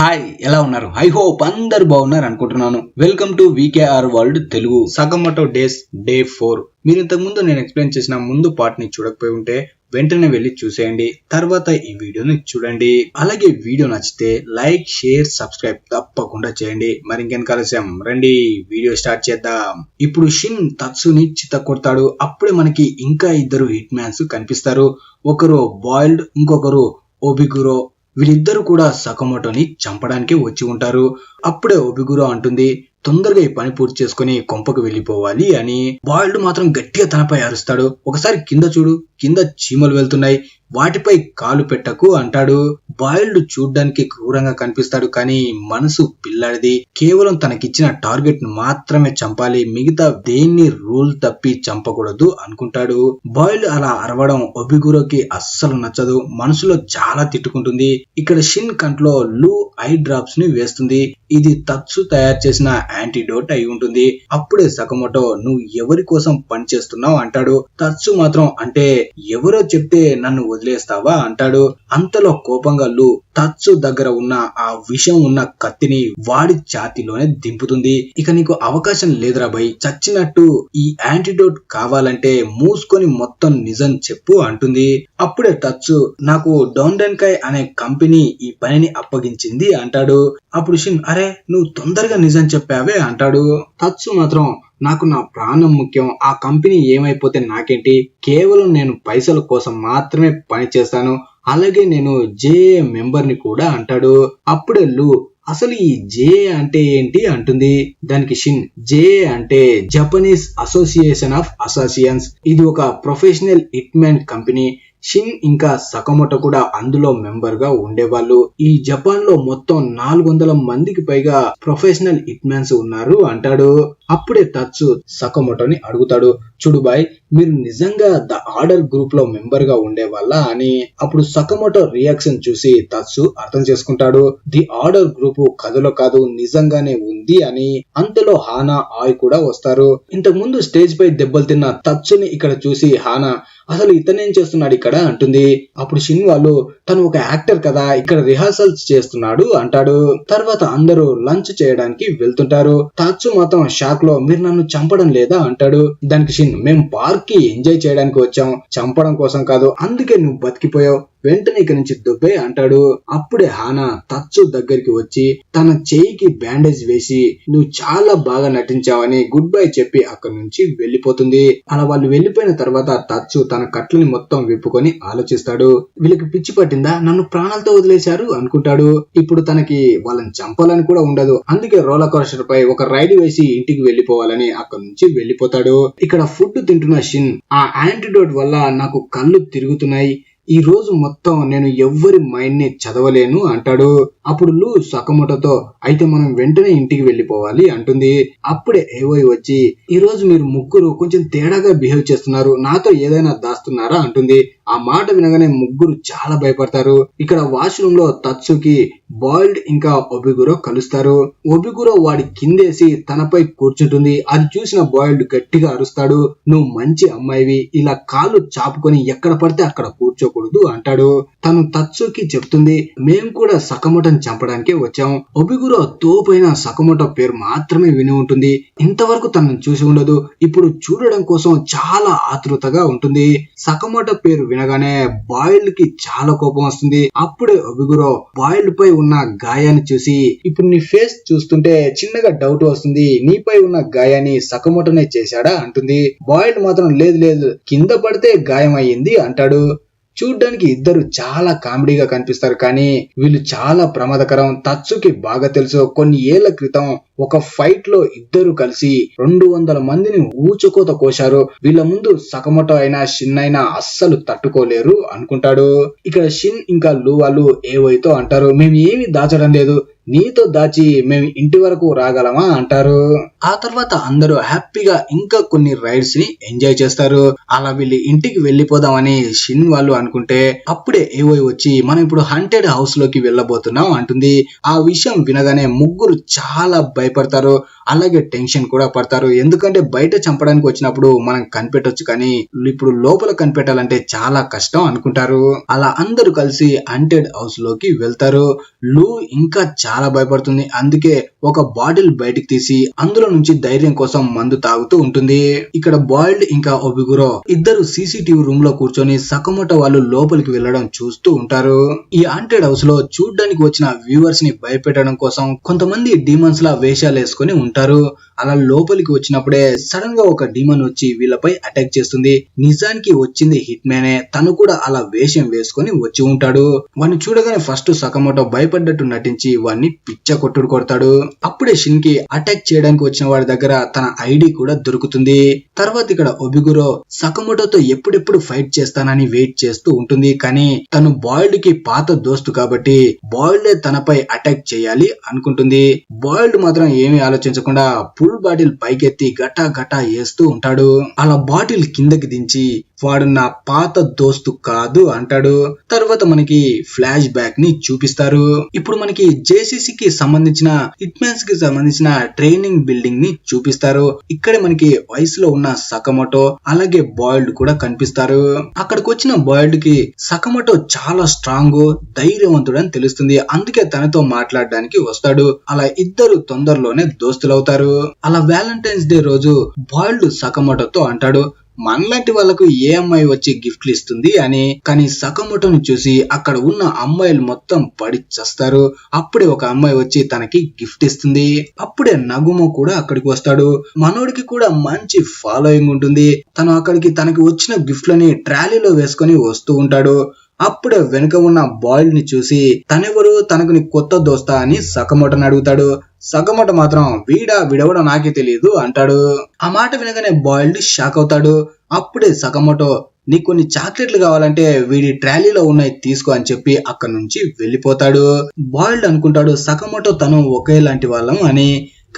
Hi, ఎలా ఉన్నారు? I hope అందరు బాగున్నారు అనుకుంటున్నాను. Welcome to VKR world Telugu. Sakamoto days day 4. మీరు ఇంతకు ముందు నేను ఎక్స్ప్లెయిన్ చేసిన ముందు పార్ట్ ని చూడకపోయి ఉంటే వెంటనే వెళ్ళి చూసేయండి. తర్వాత ఈ వీడియోని చూడండి. అలాగే వీడియో నచ్చితే లైక్, షేర్, సబ్స్క్రైబ్ తప్పకుండా చేయండి. మరి ఇంకెందుకు ఆలస్యం, రండి వీడియో స్టార్ట్ చేద్దాం. ఇప్పుడు షిన్ తత్సుని చిత్త కొడతాడు. అప్పుడే మనకి ఇంకా ఇద్దరు హిట్ మ్యాన్స్ కనిపిస్తారు. ఒకరు బాయిల్డ్, ఇంకొకరు ఒబిగురో. వీళ్ళిద్దరు కూడా సకమోటోని చంపడానికి వచ్చి ఉంటారు. అప్పుడే ఒబిగురో అంటుంది, తొందరగా ఈ పని పూర్తి చేసుకుని కొంపకు వెళ్ళిపోవాలి అని. బాయిల్డ్ మాత్రం గట్టిగా తనపై అరుస్తాడు. ఒకసారి కింద చూడు, కింద చీమలు వెళ్తున్నాయి, వాటిపై కాలు పెట్టకు అంటాడు. బాయిల్డ్ చూడ్డానికి క్రూరంగా కనిపిస్తాడు, కానీ మనసు పిల్లాడిది. కేవలం తనకిచ్చిన టార్గెట్ ను మాత్రమే చంపాలి, మిగతా దేన్ని రూల్ తప్పి చంపకూడదు అనుకుంటాడు. బాయిల్డ్ అలా అరవడం ఒబిగురోకి అస్సలు నచ్చదు. మనసులో చాలా తిట్టుకుంటుంది. ఇక్కడ షిన్ కంట్లో లూ ఐ డ్రాప్స్ ని వేస్తుంది. ఇది తత్సు తయారు చేసిన యాంటీడోట్ అయి ఉంటుంది. అప్పుడే సకమోటో, నువ్వు ఎవరి కోసం పని చేస్తున్నావు అంటాడు. తత్సు మాత్రం, అంటే ఎవరో చెప్తే నన్ను వదిలేస్తావా అంటాడు. అంతలో కోపంగా లూ తత్సు దగ్గర ఉన్న ఆ విషం ఉన్న కత్తిని వాడి ఛాతీలోనే దింపుతుంది. ఇక నీకు అవకాశం లేదురా భయ్, చచ్చినట్టు ఈ యాంటీడోట్ కావాలంటే మూసుకొని మొత్తం నిజం చెప్పు అంటుంది. అప్పుడే తత్సు, నాకు డౌన్డెన్కాయ్ అనే కంపెనీ ఈ పనిని అప్పగించింది అంటాడు. అప్పుడు షిన్, అరే నువ్వు తొందరగా నిజం చెప్పావే అంటాడు. తత్సు మాత్రం, నాకు నా ప్రాణం ముఖ్యం, ఆ కంపెనీ ఏమైపోతే నాకేంటి, కేవలం నేను పైసల కోసం మాత్రమే పని చేస్తాను, అలాగే నేను జేఏ మెంబర్ ని కూడా అంటాడు. అప్పుడే లూ, అసలు ఈ జేఏ అంటే ఏంటి అంటుంది. దానికి షిన్, జేఏ అంటే జపనీస్ అసోసియేషన్ ఆఫ్ అసాసియన్స్. ఇది ఒక ప్రొఫెషనల్ హిట్మెన్ కంపెనీ. షిన్ ఇంకా సకమోటో కూడా అందులో మెంబర్ గా ఉండేవాళ్ళు. ఈ జపాన్ లో మొత్తం 400 మందికి పైగా ప్రొఫెషనల్ హిట్మెన్స్ ఉన్నారు అంటాడు. అప్పుడే తత్సు సకమోటోని అడుగుతాడు, చూడు బాయ్, మీరు నిజంగా ద ఆర్డర్ గ్రూప్ లో మెంబర్ గా ఉండేవాళ్ళ అని. అప్పుడు సకమోటో రియాక్షన్ చూసి తత్సు అర్థం చేసుకుంటాడు, ది ఆర్డర్ గ్రూప్ కథలో కాదు, నిజంగానే ఉంది అని. అంతలో హానా, ఆయ్ కూడా వస్తారు. ఇంతకు ముందు స్టేజ్ పై దెబ్బలు తిన్న తత్సుని ఇక్కడ చూసి హానా, అసలు ఇతనేం చేస్తున్నాడు ఇక్కడ అంటుంది. అప్పుడు షిన్ వాళ్ళు, తను ఒక యాక్టర్ కదా, ఇక్కడ రిహార్సల్స్ చేస్తున్నాడు అంటాడు. తర్వాత అందరూ లంచ్ చేయడానికి వెళ్తుంటారు. తత్సు మాత్రం షాక్ లో, మీరు నన్ను చంపడం లేదా అంటాడు. దానికి షిన్, మేము పార్క్ కి ఎంజాయ్ చేయడానికి వచ్చాం, చంపడం కోసం కాదు, అందుకే నువ్వు బతికిపోయావు, వెంటనే ఇక్కడి నుంచి దుబ్బే అంటాడు. అప్పుడే హానా తత్సు దగ్గరికి వచ్చి తన చేయికి బ్యాండేజ్ వేసి, నువ్వు చాలా బాగా నటించావని గుడ్ బై చెప్పి అక్కడి నుంచి వెళ్లిపోతుంది. అలా వాళ్ళు వెళ్లిపోయిన తర్వాత తత్సు తన కట్లని మొత్తం విప్పుకొని ఆలోచిస్తాడు. వీళ్ళకి పిచ్చి పట్టిందా, నన్ను ప్రాణాలతో వదిలేశారు అనుకుంటాడు. ఇప్పుడు తనకి వాళ్ళని చంపాలని కూడా ఉండదు, అందుకే రోలర్ కోస్టర్ పై ఒక రైడ్ వేసి ఇంటికి వెళ్లిపోవాలని అక్కడి నుంచి వెళ్లిపోతాడు. ఇక్కడ ఫుడ్ తింటున్న షిన్, ఆ యాంటీడోట్ వల్ల నాకు కళ్ళు తిరుగుతున్నాయి, ఈ రోజు మొత్తం నేను ఎవ్వరి మైండ్ ని చదవలేను అంటాడు. అప్పుడు లూ సకమోటోతో, అయితే మనం వెంటనే ఇంటికి వెళ్లిపోవాలి అంటుంది. అప్పుడే ఏవోయ్ వచ్చి, ఈ రోజు మీరు ముగ్గురు కొంచెం తేడాగా బిహేవ్ చేస్తున్నారు, నాతో ఏదైనా దాస్తున్నారా అంటుంది. ఆ మాట వినగానే ముగ్గురు చాలా భయపడతారు. ఇక్కడ వాష్రూమ్ లో తత్సుకి బాయిల్డ్ ఇంకా ఒబిగురో కలుస్తారు. ఒబిగురో వాడి కిందేసి తనపై కూర్చుంటుంది. అది చూసిన బాయిల్డ్ గట్టిగా అరుస్తాడు, నువ్వు మంచి అమ్మాయివి, ఇలా కాళ్ళు చాపుకొని ఎక్కడ పడితే అక్కడ కూర్చోకూడదు అంటాడు. తను తత్సుకి చెప్తుంది, మేము కూడా సకమోటోని చంపడానికే వచ్చాం. ఒబిగురో తోపైన సకమోటో పేరు మాత్రమే విని ఉంటుంది, ఇంతవరకు తనను చూసి ఉండదు, ఇప్పుడు చూడడం కోసం చాలా ఆతృతగా ఉంటుంది. సకమోటో పేరు వినగానే బాయిల్డ్ కి చాలా కోపం వస్తుంది. అప్పుడే ఒబిగురో బాయిల్డ్ పై ఉన్న గాయాన్ని చూసి, ఇప్పుడు నీ ఫేస్ చూస్తుంటే చిన్నగా డౌట్ వస్తుంది, నీపై ఉన్న గాయాన్ని సకమోటోనే చేశాడా అంటుంది. బాయిల్డ్ మాత్రం, లేదు లేదు, కింద పడితే గాయం అయ్యింది అంటాడు. చూడ్డానికి ఇద్దరు చాలా కామెడీగా కనిపిస్తారు, కానీ వీళ్ళు చాలా ప్రమాదకరం. తత్సుకి బాగా తెలుసు, కొన్ని ఏళ్ల క్రితం ఒక ఫైట్ లో ఇద్దరు కలిసి 200 మందిని ఊచకోత కోశారు. వీళ్ళ ముందు సకమోటో అయినా షిన్ అయినా అస్సలు తట్టుకోలేరు అనుకుంటాడు. ఇక్కడ షిన్ ఇంకా లూ వాళ్ళు ఏవైతో అంటారు, మేము ఏమి దాచడం లేదు, నీతో దాచి మేము ఇంటి వరకు రాగలమా అంటారు. ఆ తర్వాత అందరూ హ్యాపీగా ఇంకా కొన్ని రైడ్స్ ని ఎంజాయ్ చేస్తారు. అలా వీళ్ళు ఇంటికి వెళ్లిపోదామని షిన్ వాళ్ళు అనుకుంటే అప్పుడే ఏవోయ్ వచ్చి, మనం ఇప్పుడు హంటెడ్ హౌస్ లోకి వెళ్ళబోతున్నాం అంటుంది. ఆ విషయం వినగానే ముగ్గురు చాలా భయపడతారు. అలాగే టెన్షన్ కూడా పడతారు. ఎందుకంటే బయట చంపడానికి వచ్చినప్పుడు మనం కనిపెట్టొచ్చు, కానీ ఇప్పుడు లోపల కనిపెట్టాలంటే చాలా కష్టం అనుకుంటారు. అలా అందరూ కలిసి హంటెడ్ హౌస్ లోకి వెళ్తారు. లూ ఇంకా చాలా భయపడుతుంది. అందుకే ఒక బాటిల్ బయటికి తీసి అందులో నుంచి ధైర్యం కోసం మందు తాగుతూ ఉంటుంది. ఇక్కడ బాయిల్డ్ ఇంకా ఒబిగురో ఇద్దరు సీసీటీవీ రూమ్ లో కూర్చొని సకమోటో వాళ్ళు లోపలికి వెళ్లడం చూస్తూ ఉంటారు. ఈ హాంటెడ్ హౌస్ లో చూడ్డానికి వచ్చిన వ్యూవర్స్ ని భయపెట్టడం కోసం కొంతమంది డీమన్స్ లా వేషాలు వేసుకొని ఉంటారు. అలా లోపలికి వచ్చినప్పుడే సడన్ గా ఒక డీమన్ వచ్చి వీళ్ళపై అటాక్ చేస్తుంది. నిజానికి వచ్చింది హిట్ మ్యానే, తను కూడా అలా వేషం వేసుకొని వచ్చి ఉంటాడు. వాడిని చూడగానే ఫస్ట్ సకమోటో భయపడ్డట్టు నటించి వాడిని పిచ్చ కొట్టుడు కొడతాడు. అప్పుడే షిన్ కి అటాక్ చేయడానికి వచ్చిన వాడి దగ్గర తన ఐడి కూడా దొరుకుతుంది. తర్వాత ఇక్కడ ఒబిగురో సకమోటోతో ఎప్పుడెప్పుడు ఫైట్ చేస్తానని వెయిట్ చేస్తూ ఉంటుంది. కానీ తను బాయిల్డ్ కి పాత దోస్తు కాబట్టి బాయిల్డ్ తనపై అటాక్ చేయాలి అనుకుంటుంది. బాయిల్డ్ మాత్రం ఏమీ ఆలోచించకుండా ఫుల్ బాటిల్ పైకెత్తి గటా గటా వేస్తూ ఉంటాడు. అలా బాటిల్ కిందకి దించి వాడు నా పాత దోస్తు కాదు అంటాడు. తర్వాత మనకి ఫ్లాష్ బ్యాక్ ని చూపిస్తారు. ఇప్పుడు మనకి జేసీసీకి సంబంధించిన హిట్మెన్స్ కి సంబంధించిన ట్రైనింగ్ బిల్డింగ్ ని చూపిస్తారు. ఇక్కడే మనకి వయసులో ఉన్న సకమోటో అలాగే బాయిల్డ్ కూడా కనిపిస్తారు. అక్కడికి వచ్చిన బాయిల్డ్ కి సకమోటో చాలా స్ట్రాంగ్ ధైర్యవంతుడు అని తెలుస్తుంది. అందుకే తనతో మాట్లాడడానికి వస్తాడు. అలా ఇద్దరు తొందరలోనే దోస్తులవుతారు. అలా వ్యాలంటైన్స్ డే రోజు బాయిల్డ్ సకమోటోతో అంటాడు, మనలాంటి వాళ్ళకు ఏ అమ్మాయి వచ్చి గిఫ్ట్లు ఇస్తుంది అని. కానీ సకమోటోని చూసి అక్కడ ఉన్న అమ్మాయిలు మొత్తం పడి చస్తారు. అప్పుడే ఒక అమ్మాయి వచ్చి తనకి గిఫ్ట్ ఇస్తుంది. అప్పుడే నగుమో కూడా అక్కడికి వస్తాడు. మనోడికి కూడా మంచి ఫాలోయింగ్ ఉంటుంది. తను అక్కడికి తనకి వచ్చిన గిఫ్ట్లని ట్రాలీలో వేసుకొని వస్తూ ఉంటాడు. అప్పుడే వెనుక ఉన్న బాయిల్డ్ ని చూసి తనెవరు, తనకు నీ కొత్త దోస్తా అని సకమోటోని అడుగుతాడు. సకమోటో మాత్రం వీడెవడో నాకే తెలియదు అంటాడు. ఆ మాట వినగానే బాయిల్డ్ షాక్ అవుతాడు. అప్పుడే సకమోటో నీకు కొన్ని చాక్లెట్లు కావాలంటే వీడి ట్రాలీలో ఉన్నాయి తీసుకో అని చెప్పి అక్కడి నుంచి వెళ్ళిపోతాడు. బాయిల్డ్ అనుకుంటాడు సకమోటో తను ఒకేలాంటి వాళ్ళం అని.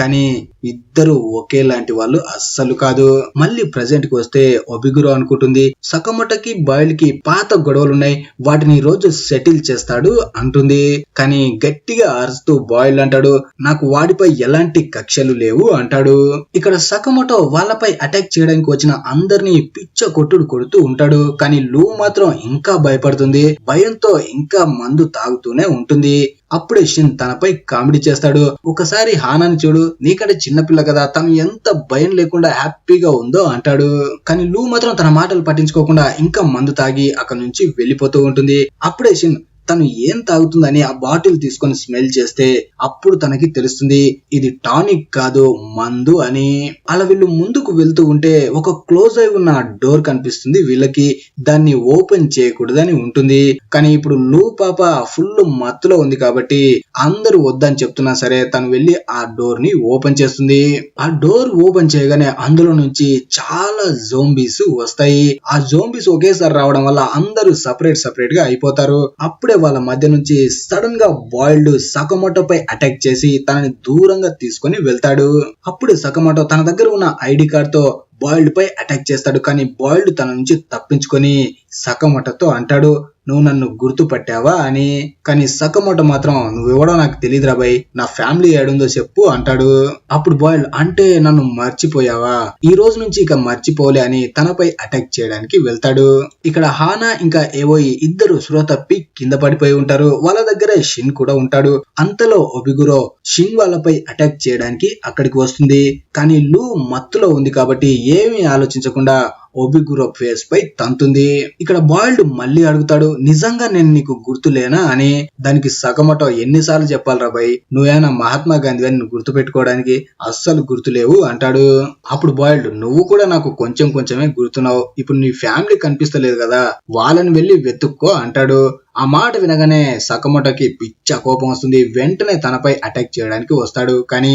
కానీ ఇద్దరు ఒకేలాంటి వాళ్ళు అస్సలు కాదు. మళ్ళీ ప్రెజెంట్ కి వస్తే ఒబిగురో అనుకుంటుంది సకమోటోకి బాయిల్డ్ కి పాత గొడవలున్నాయి, వాటిని ఈ రోజు సెటిల్ చేస్తాడు అంటుంది. కానీ గట్టిగా అరుస్తూ బాయిల్డ్ అంటాడు, నాకు వాడిపై ఎలాంటి కక్షలు లేవు అంటాడు. ఇక్కడ సకమోటో వాళ్ళపై అటాక్ చేయడానికి వచ్చిన అందరినీ పిచ్చ కొట్టుడు కొడుతూ ఉంటాడు. కానీ లూ మాత్రం ఇంకా భయపడుతుంది. భయంతో ఇంకా మందు తాగుతూనే ఉంటుంది. అప్పుడే షిన్ తనపై కామెడీ చేస్తాడు, ఒకసారి హానాని చూడు, నీకంటే చిన్నపిల్ల కదా, తను ఎంత భయం లేకుండా హ్యాపీగా ఉందో అంటాడు. కానీ లూ మాత్రం తన మాటలు పట్టించుకోకుండా ఇంకా మందు తాగి అక్కడి నుంచి వెళ్ళిపోతూ ఉంటుంది. అప్పుడే షిన్ తను ఏం తాగుతుందని ఆ బాటిల్ తీసుకొని స్మెల్ చేస్తే అప్పుడు తనకి తెలుస్తుంది ఇది టానిక్ కాదు మందు అని. అలా వీళ్ళు ముందుకు వెళ్తూ ఉంటే ఒక క్లోజ్ అయి ఉన్న డోర్ కనిపిస్తుంది వీళ్ళకి. దాన్ని ఓపెన్ చేయకూడదని ఉంటుంది. కానీ ఇప్పుడు లూ పాప ఫుల్ మత్తులో ఉంది కాబట్టి అందరూ వద్దని చెప్తున్నా సరే తను వెళ్లి ఆ డోర్ ని ఓపెన్ చేస్తుంది. ఆ డోర్ ఓపెన్ చేయగానే అందులో నుంచి చాలా జోంబీస్ వస్తాయి. ఆ జోంబీస్ ఒకేసారి రావడం వల్ల అందరూ సపరేట్ గా అయిపోతారు. అప్పుడే వాళ్ళ మధ్య నుంచి సడన్ గా బాయిల్డ్ సకమోటోపై అటాక్ చేసి తనని దూరంగా తీసుకొని వెళ్తాడు. అప్పుడు సకమోటో తన దగ్గర ఉన్న ఐడి కార్డ్ తో బాయిల్డ్ పై అటాక్ చేస్తాడు. కానీ బాయిల్డ్ తన నుంచి తప్పించుకొని సకమోటోతో అంటాడు, నువ్వు నన్ను గుర్తుపట్టావా అని. కానీ సకమోటో మాత్రం నువ్వెవడో నాకు తెలియదురా బై, నా ఫ్యామిలీ ఏడుందో చెప్పు అంటాడు. అప్పుడు బాయిల్డ్ అంటే నన్ను మర్చిపోయావా, ఈ రోజు నుంచి ఇక మర్చిపోలే అని తనపై అటాక్ చేయడానికి వెళ్తాడు. ఇక్కడ హానా ఇంకా ఏవోయి ఇద్దరు స్పృహ తప్పి కింద పడిపోయి ఉంటారు. వాళ్ళ దగ్గర షిన్ కూడా ఉంటాడు. అంతలో ఒబిగురో షిన్ వాళ్ళపై అటాక్ చేయడానికి అక్కడికి వస్తుంది. కానీ లూ మత్తులో ఉంది కాబట్టి ఏమీ ఆలోచించకుండా ఒబిగురో ఫేస్ పై తంతుంది. ఇక్కడ బాయిల్డ్ మళ్ళీ అడుగుతాడు, నిజంగా నేను నీకు గుర్తులేనా అని. దానికి సకమోటో ఎన్నిసార్లు చెప్పాలరా బై, నువ్వేనా మహాత్మా గాంధీ అని గుర్తు పెట్టుకోవడానికి, అస్సలు గుర్తులేవు అంటాడు. అప్పుడు బాయిల్డ్ నువ్వు కూడా నాకు కొంచెమే గుర్తున్నావు, ఇప్పుడు నీ ఫ్యామిలీ కనిపిస్తలేదు కదా, వాళ్ళని వెళ్ళి వెతుక్కో అంటాడు. ఆ మాట వినగానే సకమోటోకి పిచ్చ కోపం వస్తుంది. వెంటనే తనపై అటాక్ చేయడానికి వస్తాడు. కానీ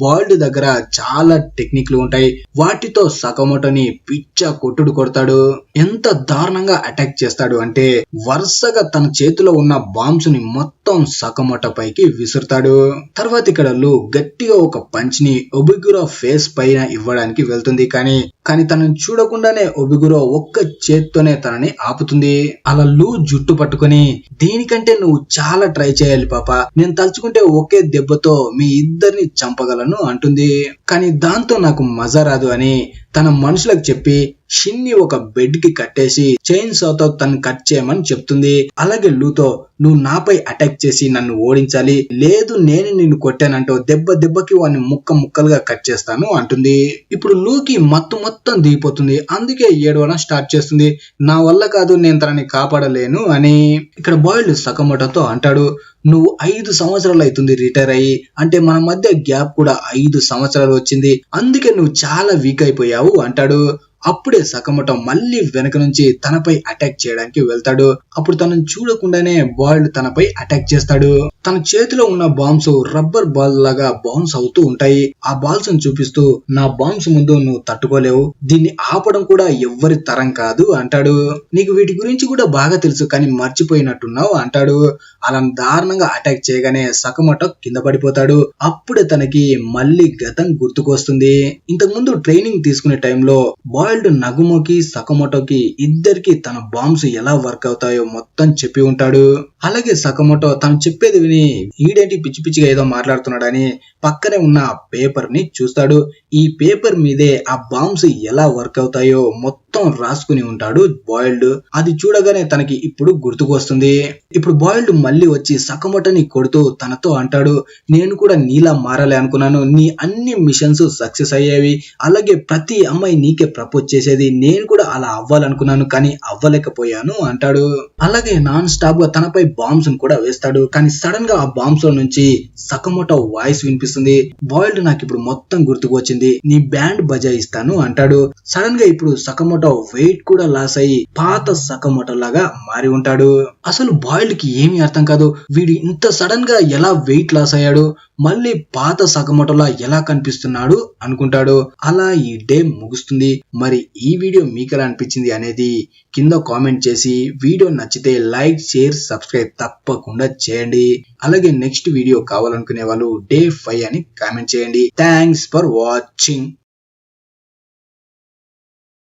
బాయిల్డ్ దగ్గర చాలా టెక్నిక్లు ఉంటాయి. వాటితో సకమోటోని పిచ్చ కొట్టుడు కొడతాడు. ఎంత దారుణంగా అటాక్ చేస్తాడు అంటే వరుసగా తన చేతిలో ఉన్న బాంబ్స్ ని మొత్తం మొత్తం సకమోటో పైకి విసురుతాడు. తర్వాత ఇక్కడ లు గట్టిగా ఒక పంచ్ ని ఒబిగురో ఫేస్ పైన ఇవ్వడానికి వెళ్తుంది. కానీ తనని చూడకుండానే ఒబిగురో ఒక్క చేత్తోనే తనని ఆపుతుంది. అలా లు జుట్టు పట్టుకొని, దీనికంటే నువ్వు చాలా ట్రై చేయాలి పాప, నేను తలుచుకుంటే ఒకే దెబ్బతో మీ ఇద్దరిని చంపగలను అంటుంది. కానీ దాంతో నాకు మజా రాదు అని తన మనుషులకు చెప్పి షిన్ని ఒక బెడ్ కి కట్టేసి చైన్ సాతో తను కట్ చేయమని చెప్తుంది. అలాగే లూతో, నువ్వు నాపై అటాక్ చేసి నన్ను ఓడించాలి, లేదు నేను నిన్ను కొట్టానంటో దెబ్బకి వాడిని ముక్కలుగా కట్ చేస్తాను అంటుంది. ఇప్పుడు లూకి మొత్తం దిగిపోతుంది. అందుకే ఏడవడం స్టార్ట్ చేస్తుంది. నా వల్ల కాదు, నేను తనని కాపాడలేను అని. ఇక్కడ బాయిల్డ్ సకమోటోతో అంటాడు, నువ్వు 5 సంవత్సరాలు అవుతుంది రిటైర్ అయ్యి, అంటే మన మధ్య గ్యాప్ కూడా 5 సంవత్సరాలు వచ్చింది, అందుకే నువ్వు చాలా వీక్ అయిపోయావు అంటాడు. అప్పుడే సకమోటో మళ్ళీ వెనక నుంచి తనపై అటాక్ చేయడానికి వెళ్తాడు. అప్పుడు తనను చూడకుండానే బాయిల్డ్ తనపై అటాక్ చేస్తాడు. తన చేతిలో ఉన్న బాంబ్స్ రబ్బర్ బాల్ లాగా బౌన్స్ అవుతూ ఉంటాయి. ఆ బాల్స్ ను చూపిస్తూ, నా బాంబ్స్ ముందు నువ్వు తట్టుకోలేవు, దీన్ని ఆపడం కూడా ఎవ్వరి తరం కాదు అంటాడు. నీకు వీటి గురించి కూడా బాగా తెలుసు, కానీ మర్చిపోయినట్టున్నావు అంటాడు. అలా దారుణంగా అటాక్ చేయగానే సకమోటో కింద పడిపోతాడు. అప్పుడే తనకి మళ్ళీ గతం గుర్తుకొస్తుంది. ఇంతకు ముందు ట్రైనింగ్ తీసుకునే టైంలో బాయిల్డ్ నగుమోకి సకమోటోకి ఇద్దరికి తన బాంబ్స్ ఎలా వర్క్ అవుతాయో మొత్తం చెప్పి ఉంటాడు. అలాగే సకమోటో తను చెప్పేది విని, ఈడేంటి పిచ్చిగా ఏదో మాట్లాడుతున్నాడని పక్కనే ఉన్న పేపర్ ని చూస్తాడు. ఈ పేపర్ మీదే ఆ బాంబ్స్ ఎలా వర్క్ అవుతాయో మొత్తం రాసుకుని ఉంటాడు బాయిల్డ్. అది చూడగానే తనకి ఇప్పుడు గుర్తుకొస్తుంది. ఇప్పుడు బాయిల్డ్ మళ్ళీ వచ్చి సకమోటోని కొడుతూ తనతో అంటాడు, నేను కూడా నీలా మారాలి అనుకున్నాను, నీ అన్ని మిషన్స్ సక్సెస్ అయ్యేవి, అలాగే ప్రతి అమ్మాయి నీకే ప్రపోజ్ చేసేది, నేను కూడా అలా అవ్వాలనుకున్నాను కానీ అవ్వలేకపోయాను అంటాడు. అలాగే నాన్ స్టాప్ గా తనపై బాంబ్స్ కూడా వేస్తాడు. కానీ సడన్ గా ఆ బాంబ్స్ లో నుంచి సకమోటో వాయిస్ వినిపిస్తుంది. బాయిల్డ్, నాకు ఇప్పుడు మొత్తం గుర్తుకు వచ్చింది, నీ బ్యాండ్ బజాయిస్తాను అంటాడు. సడన్ గా ఇప్పుడు సకమోటో వెయిట్ కూడా లాస్ అయ్యి పాత సకమోటో లాగా మారి ఉంటాడు. అసలు బాయిల్డ్ కి ఏమీ అర్థం కాదు, వీడు ఇంత సడన్ గా ఎలా వెయిట్ లాస్ అయ్యాడు, మళ్ళీ పాత సకమోటోలా ఎలా కనిపిస్తున్నాడు అనుకుంటాడు. అలా ఈ డే ముగుస్తుంది. మరి ఈ వీడియో మీకు ఎలా అనిపించింది అనేది కింద కామెంట్ చేసి, వీడియో నచ్చితే లైక్, షేర్, సబ్స్క్రైబ్ తప్పకుండా చేయండి. అలాగే నెక్స్ట్ వీడియో కావాలనుకునే వాళ్ళు Day 5 అని కామెంట్ చేయండి. Thanks for watching.